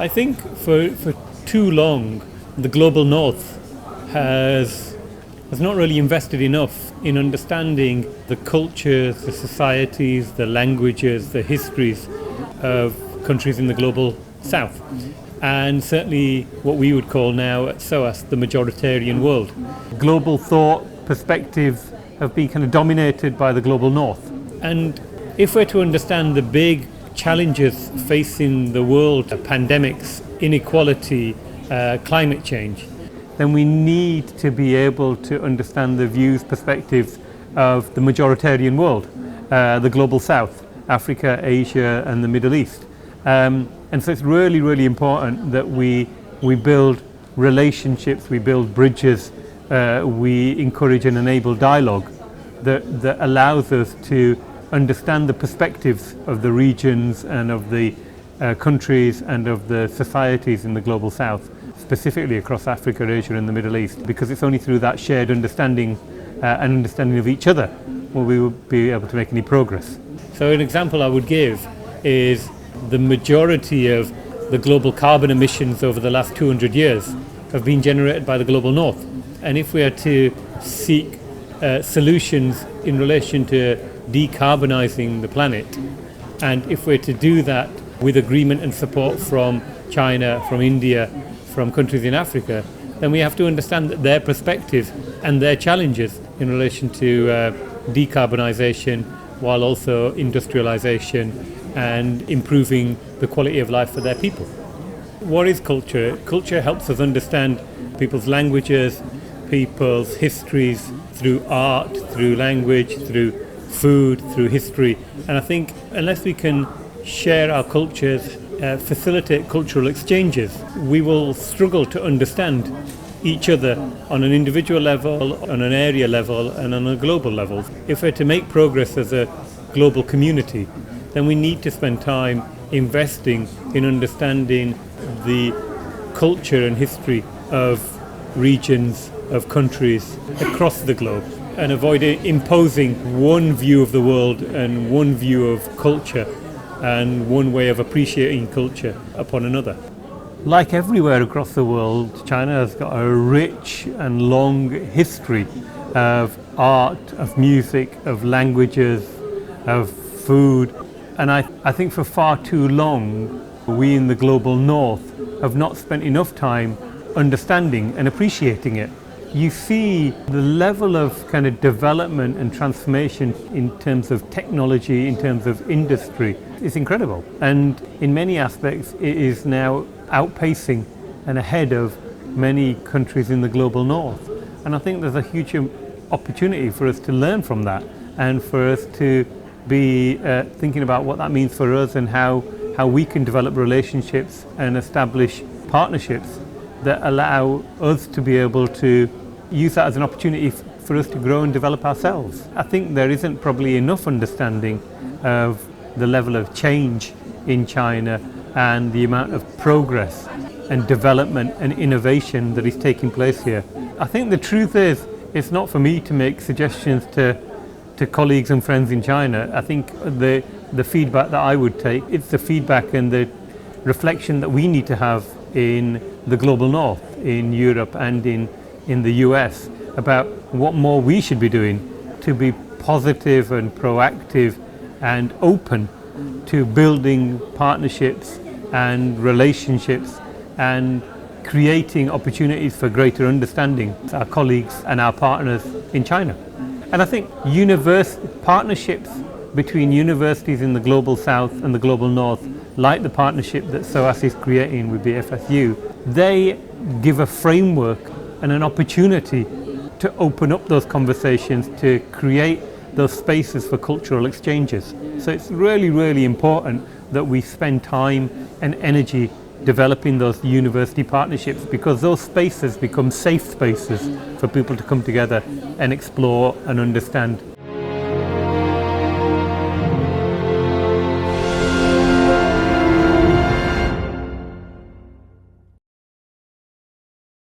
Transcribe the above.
I think for too long, the global north has not really invested enough in understanding the cultures, the societies, the languages, the histories of countries in the global south. And certainly what we would call now at SOAS the majoritarian world. Global thought perspectives have been kind of dominated by the global north. And if we're to understand the big challenges facing the world, pandemics, inequality, climate change, then we need to be able to understand the views, perspectives of the majoritarian world, the global south, Africa, Asia and the Middle East. And so it's really, really important that we build relationships, we build bridges, we encourage and enable dialogue that allows us to understand the perspectives of the regions and of the countries and of the societies in the global south, specifically across Africa, Asia and the Middle East, because it's only through that shared understanding and understanding of each other will we be able to make any progress. So an example I would give is the majority of the global carbon emissions over the last 200 years have been generated by the global north. And if we are to seek solutions in relation to decarbonising the planet, and if we're to do that with agreement and support from China, from India, from countries in Africa, then we have to understand that their perspective and their challenges in relation to decarbonisation, while also industrialisation and improving the quality of life for their people. What is culture? Culture helps us understand people's languages, people's histories through art, through language, through food, through history. And I think unless we can share our cultures, facilitate cultural exchanges, we will struggle to understand each other on an individual level, on an area level and on a global level. If we're to make progress as a global community, then we need to spend time investing in understanding the culture and history of regions, of countries across the globe, and avoid imposing one view of the world and one view of culture and one way of appreciating culture upon another. Like everywhere across the world, China has got a rich and long history of art, of music, of languages, of food. And I think for far too long, we in the global north have not spent enough time understanding and appreciating it. You see the level of kind of development and transformation in terms of technology, in terms of industry, is incredible. And in many aspects, it is now outpacing and ahead of many countries in the global north. And I think there's a huge opportunity for us to learn from that and for us to be thinking about what that means for us and how we can develop relationships and establish partnerships that allow us to be able to use that as an opportunity for us to grow and develop ourselves. I think there isn't probably enough understanding of the level of change in China and the amount of progress and development and innovation that is taking place here. I think the truth is, it's not for me to make suggestions to colleagues and friends in China. I think the feedback that I would take, it's the feedback and the reflection that we need to have in the global north, in Europe and in the US, about what more we should be doing to be positive and proactive and open to building partnerships and relationships and creating opportunities for greater understanding to our colleagues and our partners in China. And I think partnerships between universities in the global south and the global north, like the partnership that SOAS is creating with the FSU, they give a framework and an opportunity to open up those conversations, to create those spaces for cultural exchanges. So it's really, really important that we spend time and energy developing those university partnerships, because those spaces become safe spaces for people to come together and explore and understand